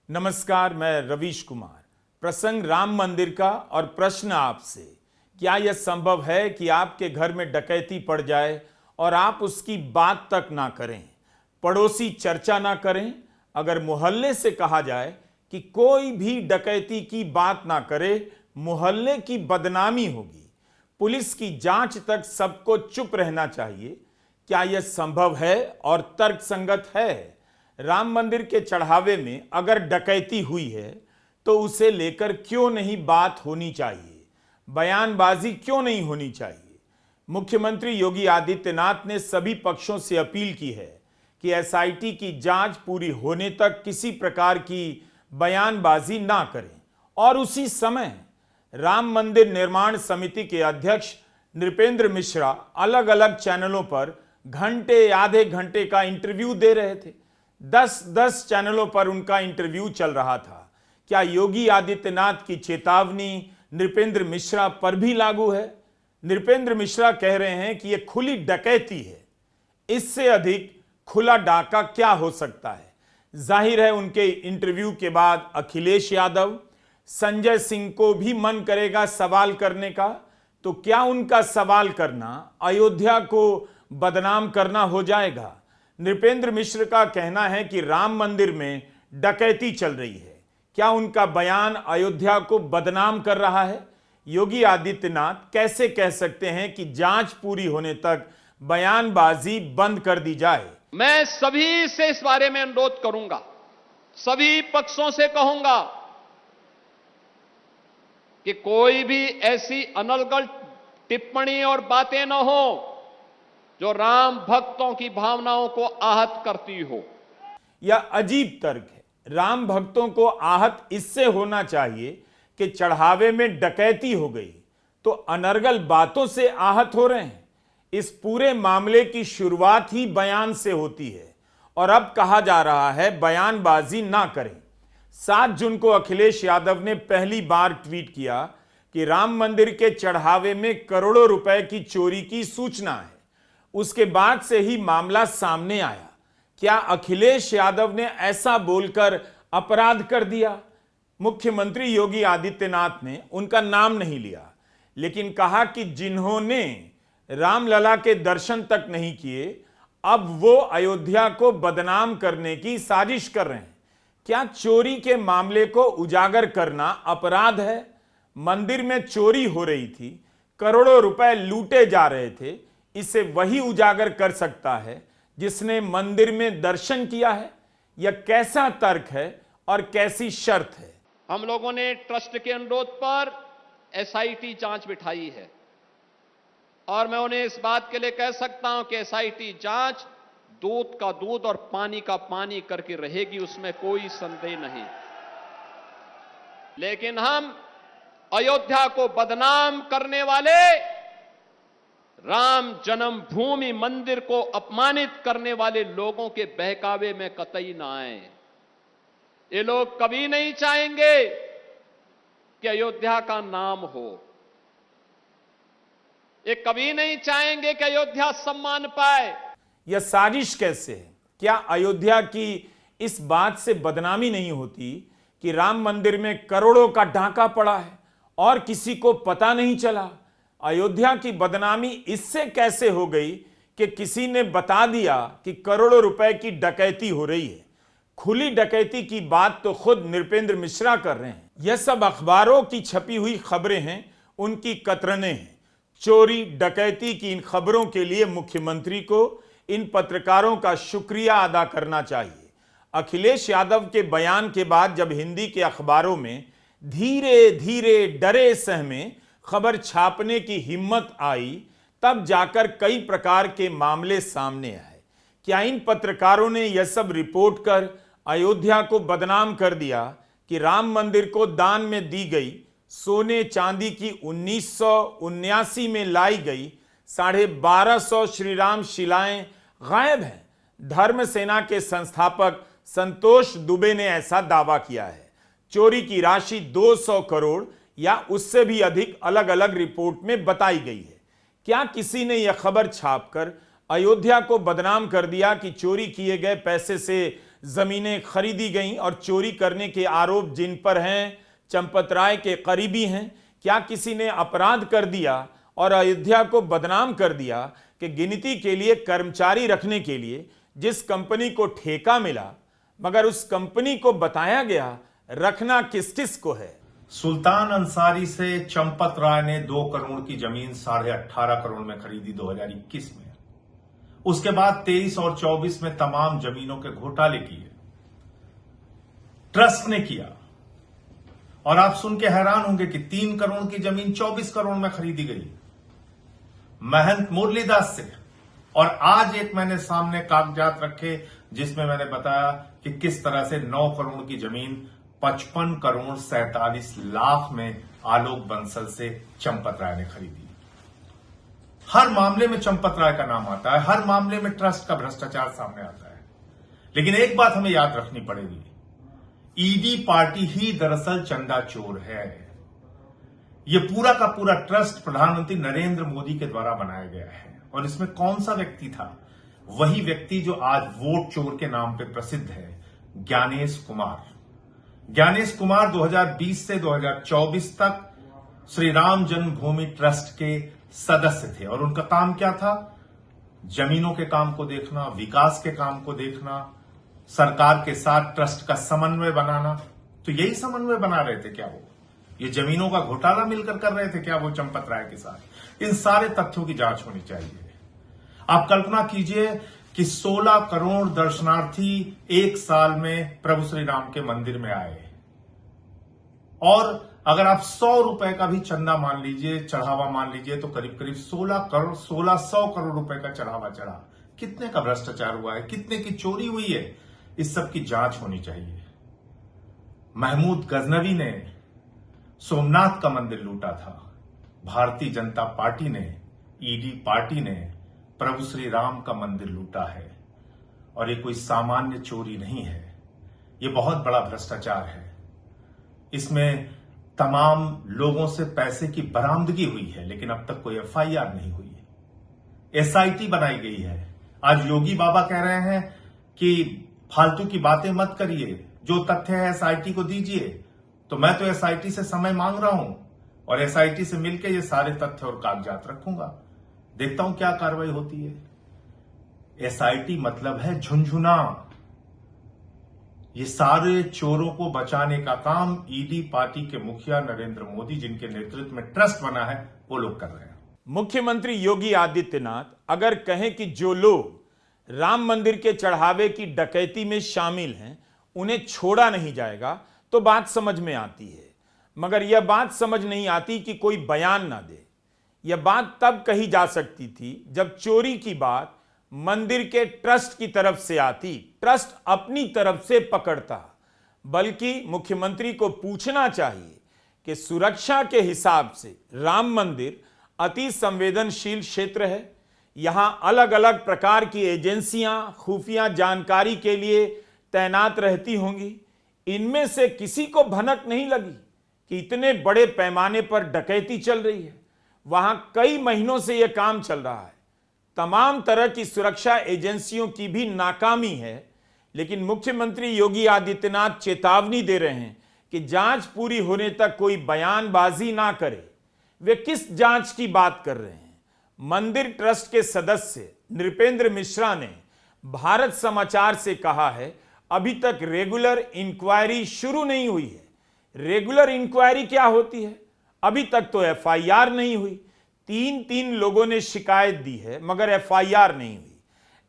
नमस्कार, मैं रवीश कुमार। प्रसंग राम मंदिर का और प्रश्न आपसे, क्या यह संभव है कि आपके घर में डकैती पड़ जाए और आप उसकी बात तक ना करें, पड़ोसी चर्चा ना करें? अगर मोहल्ले से कहा जाए कि कोई भी डकैती की बात ना करे, मोहल्ले की बदनामी होगी, पुलिस की जांच तक सबको चुप रहना चाहिए, क्या यह संभव है और तर्कसंगत है? राम मंदिर के चढ़ावे में अगर डकैती हुई है तो उसे लेकर क्यों नहीं बात होनी चाहिए, बयानबाजी क्यों नहीं होनी चाहिए? मुख्यमंत्री योगी आदित्यनाथ ने सभी पक्षों से अपील की है कि एसआईटी की जांच पूरी होने तक किसी प्रकार की बयानबाजी ना करें और उसी समय राम मंदिर निर्माण समिति के अध्यक्ष नृपेंद्र मिश्रा अलग अलग चैनलों पर घंटे आधे घंटे का इंटरव्यू दे रहे थे। 10 चैनलों पर उनका इंटरव्यू चल रहा था। क्या योगी आदित्यनाथ की चेतावनी नृपेंद्र मिश्रा पर भी लागू है? नृपेंद्र मिश्रा कह रहे हैं कि यह खुली डकैती है, इससे अधिक खुला डाका क्या हो सकता है? जाहिर है उनके इंटरव्यू के बाद अखिलेश यादव, संजय सिंह को भी मन करेगा सवाल करने का। तो क्या उनका सवाल करना अयोध्या को बदनाम करना हो जाएगा? नृपेंद्र मिश्र का कहना है कि राम मंदिर में डकैती चल रही है, क्या उनका बयान अयोध्या को बदनाम कर रहा है? योगी आदित्यनाथ कैसे कह सकते हैं कि जांच पूरी होने तक बयानबाजी बंद कर दी जाए? मैं सभी से इस बारे में अनुरोध करूंगा, सभी पक्षों से कहूंगा कि कोई भी ऐसी अनर्गल टिप्पणी और बातें न हो जो राम भक्तों की भावनाओं को आहत करती हो। यह अजीब तर्क है। राम भक्तों को आहत इससे होना चाहिए कि चढ़ावे में डकैती हो गई, तो अनर्गल बातों से आहत हो रहे हैं। इस पूरे मामले की शुरुआत ही बयान से होती है और अब कहा जा रहा है बयानबाजी ना करें। 7 जून को अखिलेश यादव ने पहली बार ट्वीट किया कि राम मंदिर के चढ़ावे में करोड़ों रुपए की चोरी की सूचना है। उसके बाद से ही मामला सामने आया। क्या अखिलेश यादव ने ऐसा बोलकर अपराध कर दिया? मुख्यमंत्री योगी आदित्यनाथ ने उनका नाम नहीं लिया, लेकिन कहा कि जिन्होंने रामलला के दर्शन तक नहीं किए, अब वो अयोध्या को बदनाम करने की साजिश कर रहे हैं। क्या चोरी के मामले को उजागर करना अपराध है? मंदिर में चोरी हो रही थी, करोड़ों रुपए लूटे जा रहे थे, इसे वही उजागर कर सकता है जिसने मंदिर में दर्शन किया है? यह कैसा तर्क है और कैसी शर्त है? हम लोगों ने ट्रस्ट के अनुरोध पर एसआईटी जांच बिठाई है और मैं उन्हें इस बात के लिए कह सकता हूं कि एसआईटी जांच दूध का दूध और पानी का पानी करके रहेगी, उसमें कोई संदेह नहीं। लेकिन हम अयोध्या को बदनाम करने वाले, राम जन्मभूमि मंदिर को अपमानित करने वाले लोगों के बहकावे में कतई ना आए। ये लोग कभी नहीं चाहेंगे कि अयोध्या का नाम हो, ये कभी नहीं चाहेंगे कि अयोध्या सम्मान पाए। यह साजिश कैसे है? क्या अयोध्या की इस बात से बदनामी नहीं होती कि राम मंदिर में करोड़ों का डाका पड़ा है और किसी को पता नहीं चला? अयोध्या की बदनामी इससे कैसे हो गई कि किसी ने बता दिया कि करोड़ों रुपए की डकैती हो रही है? खुली डकैती की बात तो खुद नृपेंद्र मिश्रा कर रहे हैं। यह सब अखबारों की छपी हुई खबरें हैं, उनकी कतरने हैं। चोरी डकैती की इन खबरों के लिए मुख्यमंत्री को इन पत्रकारों का शुक्रिया अदा करना चाहिए। अखिलेश यादव के बयान के बाद जब हिंदी के अखबारों में धीरे धीरे डरे सहमे खबर छापने की हिम्मत आई, तब जाकर कई प्रकार के मामले सामने आए। क्या इन पत्रकारों ने यह सब रिपोर्ट कर अयोध्या को बदनाम कर दिया कि राम मंदिर को दान में दी गई सोने चांदी की 1979 में लाई गई 1250 श्रीराम शिलाएं गायब हैं? धर्म सेना के संस्थापक संतोष दुबे ने ऐसा दावा किया है। चोरी की राशि 200 करोड़ या उससे भी अधिक अलग अलग रिपोर्ट में बताई गई है। क्या किसी ने यह खबर छापकर अयोध्या को बदनाम कर दिया कि चोरी किए गए पैसे से जमीनें खरीदी गईं और चोरी करने के आरोप जिन पर हैं चंपत राय के करीबी हैं, क्या किसी ने अपराध कर दिया और अयोध्या को बदनाम कर दिया कि गिनती के लिए कर्मचारी रखने के लिए जिस कंपनी को ठेका मिला, मगर उस कंपनी को बताया गया रखना किस किस को है। सुल्तान अंसारी से चंपत राय ने 2 करोड़ की जमीन 18.5 करोड़ में खरीदी 2021 में। उसके बाद 23 और 24 में तमाम जमीनों के घोटाले किए, ट्रस्ट ने किया। और आप सुन के हैरान होंगे कि 3 करोड़ की जमीन 24 करोड़ में खरीदी गई महंत मुरलीदास से। और आज एक मैंने सामने कागजात रखे जिसमें मैंने बताया कि किस तरह से 9 करोड़ की जमीन 55 करोड़ 47 लाख में आलोक बंसल से चंपत राय ने खरीदी। हर मामले में चंपत राय का नाम आता है, हर मामले में ट्रस्ट का भ्रष्टाचार सामने आता है। लेकिन एक बात हमें याद रखनी पड़ेगी, ईडी पार्टी ही दरअसल चंदा चोर है। यह पूरा का पूरा ट्रस्ट प्रधानमंत्री नरेंद्र मोदी के द्वारा बनाया गया है। और इसमें कौन सा व्यक्ति था? वही व्यक्ति जो आज वोट चोर के नाम पर प्रसिद्ध है, ज्ञानेश कुमार। ज्ञानेश कुमार 2020 से 2024 तक श्री राम जन्मभूमि ट्रस्ट के सदस्य थे। और उनका काम क्या था? जमीनों के काम को देखना, विकास के काम को देखना, सरकार के साथ ट्रस्ट का समन्वय बनाना। तो यही समन्वय बना रहे थे क्या वो? ये जमीनों का घोटाला मिलकर कर रहे थे क्या वो चंपत राय के साथ? इन सारे तथ्यों की जांच होनी चाहिए। आप कल्पना कीजिए कि 16 करोड़ दर्शनार्थी एक साल में प्रभु श्री राम के मंदिर में आए। और अगर आप 100 रुपए का भी चंदा मान लीजिए, चढ़ावा मान लीजिए, तो करीब करीब 1600 करोड़ रुपए का चढ़ावा चढ़ा। कितने का भ्रष्टाचार हुआ है, कितने की चोरी हुई है, इस सब की जांच होनी चाहिए। महमूद गजनवी ने सोमनाथ का मंदिर लूटा था। भारतीय जनता पार्टी ने, ईडी पार्टी ने प्रभु श्री राम का मंदिर लूटा है। और ये कोई सामान्य चोरी नहीं है, ये बहुत बड़ा भ्रष्टाचार है। इसमें तमाम लोगों से पैसे की बरामदगी हुई है, लेकिन अब तक कोई एफआईआर नहीं हुई है। एसआईटी बनाई गई है। आज योगी बाबा कह रहे हैं कि फालतू की बातें मत करिए, जो तथ्य है एसआईटी को दीजिए। तो मैं तो एसआईटी से समय मांग रहा हूं और एसआईटी से मिलकर ये सारे तथ्य और कागजात रखूंगा, देखता हूं क्या कार्रवाई होती है। एसआईटी मतलब है झुनझुना। ये सारे चोरों को बचाने का काम ईडी पार्टी के मुखिया नरेंद्र मोदी, जिनके नेतृत्व में ट्रस्ट बना है, वो लोग कर रहे हैं। मुख्यमंत्री योगी आदित्यनाथ अगर कहें कि जो लोग राम मंदिर के चढ़ावे की डकैती में शामिल हैं उन्हें छोड़ा नहीं जाएगा, तो बात समझ में आती है। मगर यह बात समझ नहीं आती कि कोई बयान ना दे। यह बात तब कही जा सकती थी जब चोरी की बात मंदिर के ट्रस्ट की तरफ से आती, ट्रस्ट अपनी तरफ से पकड़ता। बल्कि मुख्यमंत्री को पूछना चाहिए कि सुरक्षा के हिसाब से राम मंदिर अति संवेदनशील क्षेत्र है। यहां अलग अलग प्रकार की एजेंसियां खुफिया जानकारी के लिए तैनात रहती होंगी। इनमें से किसी को भनक नहीं लगी कि इतने बड़े पैमाने पर डकैती चल रही है। वहां कई महीनों से यह काम चल रहा है। तमाम तरह की सुरक्षा एजेंसियों की भी नाकामी है। लेकिन मुख्यमंत्री योगी आदित्यनाथ चेतावनी दे रहे हैं कि जांच पूरी होने तक कोई बयानबाजी ना करे। वे किस जांच की बात कर रहे हैं? मंदिर ट्रस्ट के सदस्य नृपेंद्र मिश्रा ने भारत समाचार से कहा है, अभी तक रेगुलर इंक्वायरी शुरू नहीं हुई है। रेगुलर इंक्वायरी क्या होती है? अभी तक तो एफआईआर नहीं हुई। 3 लोगों ने शिकायत दी है, मगर एफआईआर नहीं हुई।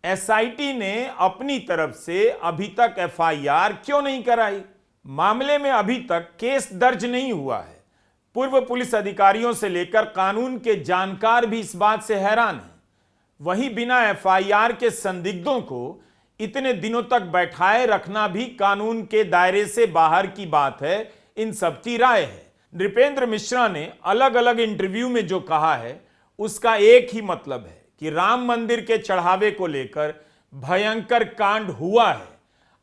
एसआईटी ने अपनी तरफ से अभी तक एफआईआर क्यों नहीं कराई? मामले में अभी तक केस दर्ज नहीं हुआ है। पूर्व पुलिस अधिकारियों से लेकर कानून के जानकार भी इस बात से हैरान हैं। वहीं बिना एफआईआर के संदिग्धों को इतने दिनों तक बैठाए रखना भी कानून के दायरे से बाहर की बात है। इन सबकी राय है। नृपेंद्र मिश्रा ने अलग अलग इंटरव्यू में जो कहा है उसका एक ही मतलब है कि राम मंदिर के चढ़ावे को लेकर भयंकर कांड हुआ है।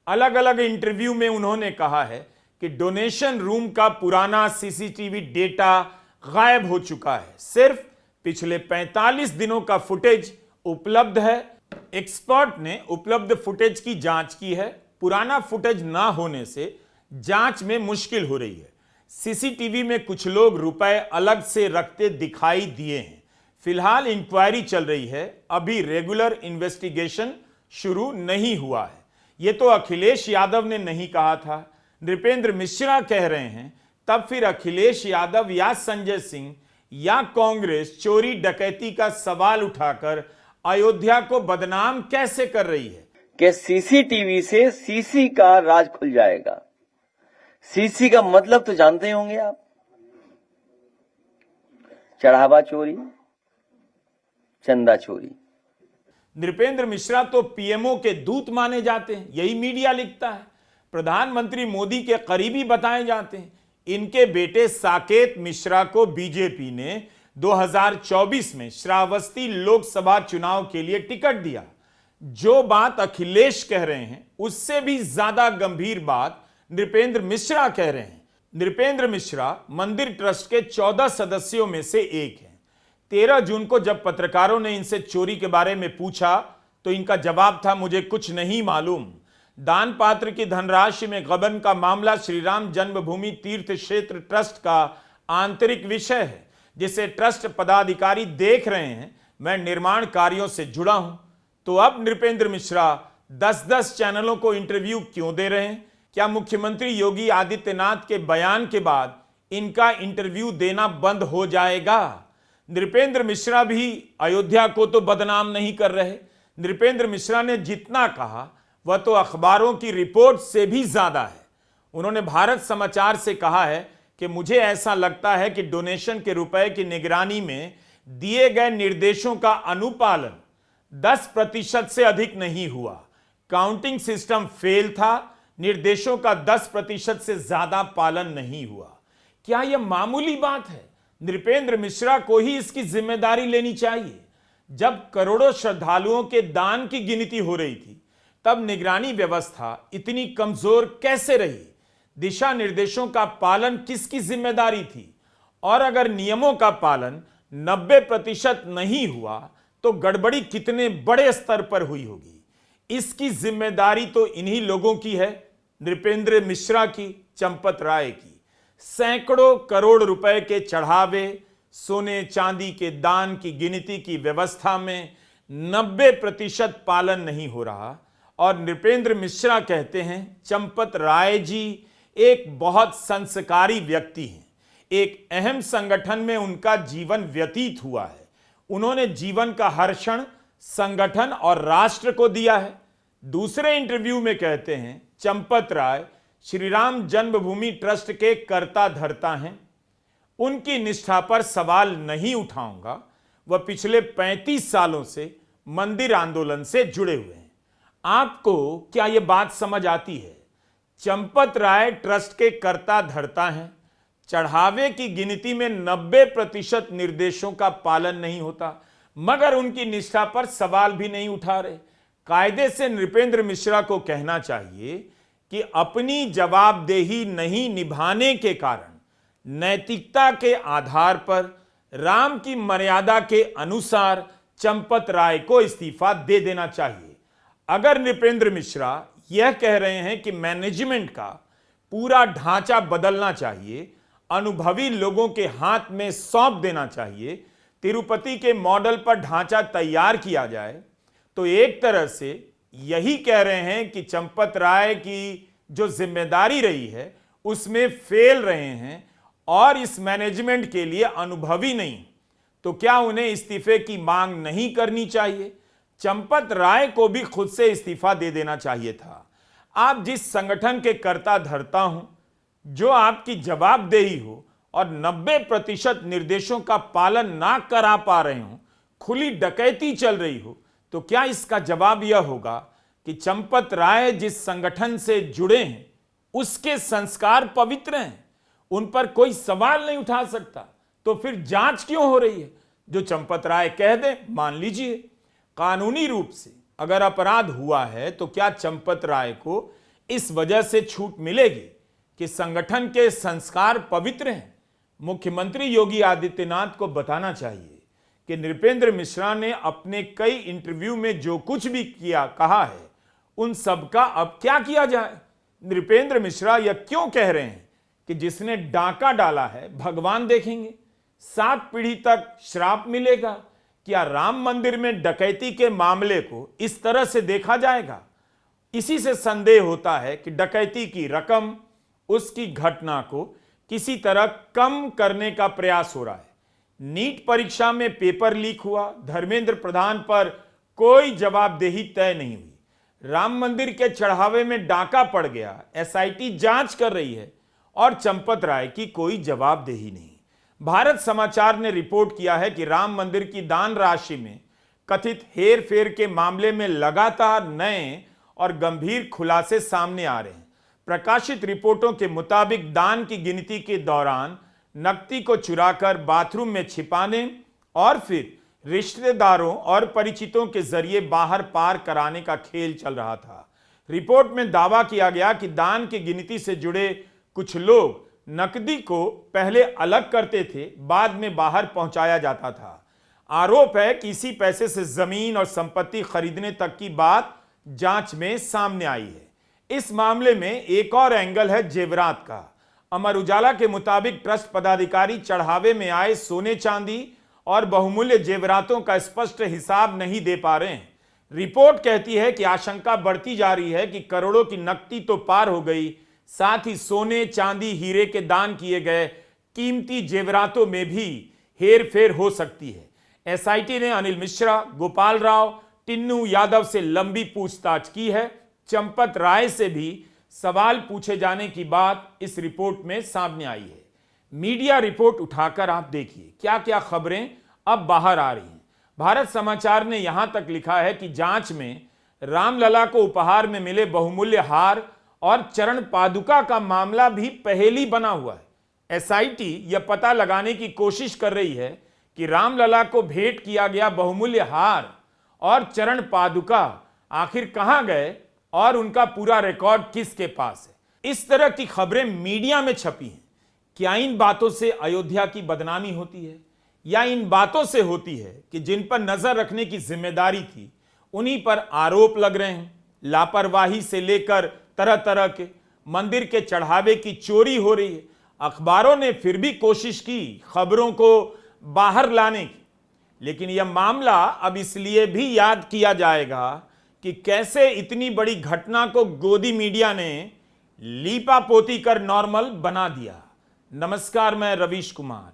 अलग अलग इंटरव्यू में उन्होंने कहा है कि डोनेशन रूम का पुराना सीसीटीवी डेटा गायब हो चुका है। सिर्फ पिछले 45 दिनों का फुटेज उपलब्ध है। एक्सपर्ट ने उपलब्ध फुटेज की जांच की है पुराना फुटेज ना होने से जांच में मुश्किल हो रही है। सीसीटीवी में कुछ लोग रुपए अलग से रखते दिखाई दिए हैं। फिलहाल इंक्वायरी चल रही है, अभी रेगुलर इन्वेस्टिगेशन शुरू नहीं हुआ है। यह तो अखिलेश यादव ने नहीं कहा था, नृपेंद्र मिश्रा कह रहे हैं। तब फिर अखिलेश यादव या संजय सिंह या कांग्रेस चोरी डकैती का सवाल उठाकर अयोध्या को बदनाम कैसे कर रही है? कि सीसीटीवी से सीसी का राज खुल जाएगा। सीसी का मतलब तो जानते होंगे आप, चढ़ावा चोरी, चंदा चोरी। नृपेंद्र मिश्रा तो पीएमओ के दूत माने जाते हैं, यही मीडिया लिखता है। प्रधानमंत्री मोदी के करीबी बताए जाते हैं। इनके बेटे साकेत मिश्रा को बीजेपी ने 2024 में श्रावस्ती लोकसभा चुनाव के लिए टिकट दिया। जो बात अखिलेश कह रहे हैं उससे भी ज्यादा गंभीर बात नृपेंद्र मिश्रा कह रहे हैं। नृपेंद्र मिश्रा मंदिर ट्रस्ट के 14 सदस्यों में से एक हैं। 13 जून को जब पत्रकारों ने इनसे चोरी के बारे में पूछा तो इनका जवाब था, मुझे कुछ नहीं मालूम। दान पात्र की धनराशि में गबन का मामला श्री राम जन्मभूमि तीर्थ क्षेत्र ट्रस्ट का आंतरिक विषय है, जिसे ट्रस्ट पदाधिकारी देख रहे हैं। मैं निर्माण कार्यों से जुड़ा हूं। तो अब नृपेंद्र मिश्रा 10-10 चैनलों को इंटरव्यू क्यों दे रहे हैं? क्या मुख्यमंत्री योगी आदित्यनाथ के बयान के बाद इनका इंटरव्यू देना बंद हो जाएगा? नृपेंद्र मिश्रा भी अयोध्या को तो बदनाम नहीं कर रहे। नृपेंद्र मिश्रा ने जितना कहा वह तो अखबारों की रिपोर्ट से भी ज्यादा है। उन्होंने भारत समाचार से कहा है कि मुझे ऐसा लगता है कि डोनेशन के रुपए की निगरानी में दिए गए निर्देशों का अनुपालन 10% से अधिक नहीं हुआ। काउंटिंग सिस्टम फेल था, निर्देशों का 10% से ज्यादा पालन नहीं हुआ। क्या यह मामूली बात है? नृपेंद्र मिश्रा को ही इसकी जिम्मेदारी लेनी चाहिए। जब करोड़ों श्रद्धालुओं के दान की गिनती हो रही थी तब निगरानी व्यवस्था इतनी कमजोर कैसे रही? दिशा निर्देशों का पालन किसकी जिम्मेदारी थी? और अगर नियमों का पालन 90% नहीं हुआ तो गड़बड़ी कितने बड़े स्तर पर हुई होगी? इसकी जिम्मेदारी तो इन्हीं लोगों की है, नृपेंद्र मिश्रा की, चंपत राय की। सैकड़ों करोड़ रुपए के चढ़ावे, सोने चांदी के दान की गिनती की व्यवस्था में 90% पालन नहीं हो रहा। और नृपेंद्र मिश्रा कहते हैं चंपत राय जी एक बहुत संस्कारी व्यक्ति हैं। एक अहम संगठन में उनका जीवन व्यतीत हुआ है। उन्होंने जीवन का हर क्षण संगठन और राष्ट्र को दिया है। दूसरे इंटरव्यू में कहते हैं चंपत राय श्री राम जन्मभूमि ट्रस्ट के कर्ता धर्ता हैं। उनकी निष्ठा पर सवाल नहीं उठाऊंगा। वह पिछले 35 सालों से मंदिर आंदोलन से जुड़े हुए हैं। आपको क्या यह बात समझ आती है? चंपत राय ट्रस्ट के कर्ता धर्ता हैं। चढ़ावे की गिनती में 90% निर्देशों का पालन नहीं होता, मगर उनकी निष्ठा पर सवाल भी नहीं उठा रहे। कायदे से नृपेंद्र मिश्रा को कहना चाहिए कि अपनी जवाबदेही नहीं निभाने के कारण नैतिकता के आधार पर राम की मर्यादा के अनुसार चंपत राय को इस्तीफा दे देना चाहिए। अगर नृपेंद्र मिश्रा यह कह रहे हैं कि मैनेजमेंट का पूरा ढांचा बदलना चाहिए, अनुभवी लोगों के हाथ में सौंप देना चाहिए, तिरुपति के मॉडल पर ढांचा तैयार किया जाए, तो एक तरह से यही कह रहे हैं कि चंपत राय की जो जिम्मेदारी रही है उसमें फेल रहे हैं और इस मैनेजमेंट के लिए अनुभवी नहीं। तो क्या उन्हें इस्तीफे की मांग नहीं करनी चाहिए? चंपत राय को भी खुद से इस्तीफा दे देना चाहिए था। आप जिस संगठन के कर्ता धर्ता हों, जो आपकी जवाबदेही हो और 90% निर्देशों का पालन ना करा पा रहे हो, खुली डकैती चल रही हो, तो क्या इसका जवाब यह होगा कि चंपत राय जिस संगठन से जुड़े हैं उसके संस्कार पवित्र हैं, उन पर कोई सवाल नहीं उठा सकता? तो फिर जांच क्यों हो रही है? जो चंपत राय कह दे मान लीजिए। कानूनी रूप से अगर अपराध हुआ है तो क्या चंपत राय को इस वजह से छूट मिलेगी कि संगठन के संस्कार पवित्र हैं? मुख्यमंत्री योगी आदित्यनाथ को बताना चाहिए कि नृपेंद्र मिश्रा ने अपने कई इंटरव्यू में जो कुछ भी किया कहा है उन सब का अब क्या किया जाए? नृपेंद्र मिश्रा यह क्यों कह रहे हैं कि जिसने डाका डाला है भगवान देखेंगे, 7 पीढ़ी तक श्राप मिलेगा? क्या राम मंदिर में डकैती के मामले को इस तरह से देखा जाएगा? इसी से संदेह होता है कि डकैती की रकम, उसकी घटना को किसी तरह कम करने का प्रयास हो रहा है। नीट परीक्षा में पेपर लीक हुआ, धर्मेंद्र प्रधान पर कोई जवाबदेही तय नहीं हुई। राम मंदिर के चढ़ावे में डाका पड़ गया, एसआईटी जांच कर रही है और चंपत राय की कोई जवाबदेही नहीं। भारत समाचार ने रिपोर्ट किया है कि राम मंदिर की दान राशि में कथित हेर फेर के मामले में लगातार नए और गंभीर खुलासे सामने आ रहे हैं। प्रकाशित रिपोर्टों के मुताबिक दान की गिनती के दौरान नकदी को चुराकर बाथरूम में छिपाने और फिर रिश्तेदारों और परिचितों के जरिए बाहर पार कराने का खेल चल रहा था। रिपोर्ट में दावा किया गया कि दान की गिनती से जुड़े कुछ लोग नकदी को पहले अलग करते थे, बाद में बाहर पहुंचाया जाता था। आरोप है कि इसी पैसे से जमीन और संपत्ति खरीदने तक की बात जांच में सामने आई है। इस मामले में एक और एंगल है जेवरात का। अमर उजाला के मुताबिक ट्रस्ट पदाधिकारी चढ़ावे में आए सोने चांदी और बहुमूल्य जेवरातों का स्पष्ट हिसाब नहीं दे पा रहे हैं। रिपोर्ट कहती है कि आशंका बढ़ती जा रही है कि करोड़ों की नकदी तो पार हो गई, साथ ही सोने चांदी हीरे के दान किए गए कीमती जेवरातों में भी हेर फेर हो सकती है। एसआईटी ने अनिल मिश्रा, गोपाल राव, टिन्नू यादव से लंबी पूछताछ की है। चंपत राय से भी सवाल पूछे जाने की बात इस रिपोर्ट में सामने आई है। मीडिया रिपोर्ट उठाकर आप देखिए क्या क्या खबरें अब बाहर आ रही हैं। भारत समाचार ने यहां तक लिखा है कि जांच में रामलला को उपहार में मिले बहुमूल्य हार और चरण पादुका का मामला भी पहेली बना हुआ है। एसआईटी यह पता लगाने की कोशिश कर रही है कि रामलला को भेंट किया गया बहुमूल्य हार और चरण पादुका आखिर कहां गए और उनका पूरा रिकॉर्ड किसके पास है। इस तरह की खबरें मीडिया में छपी हैं। क्या इन बातों से अयोध्या की बदनामी होती है, या इन बातों से होती है कि जिन पर नजर रखने की जिम्मेदारी थी उन्हीं पर आरोप लग रहे हैं? लापरवाही से लेकर तरह तरह के मंदिर के चढ़ावे की चोरी हो रही है। अखबारों ने फिर भी कोशिश की खबरों को बाहर लाने की, लेकिन यह मामला अब इसलिए भी याद किया जाएगा कि कैसे इतनी बड़ी घटना को गोदी मीडिया ने लीपापोती कर नॉर्मल बना दिया। नमस्कार, मैं रवीश कुमार।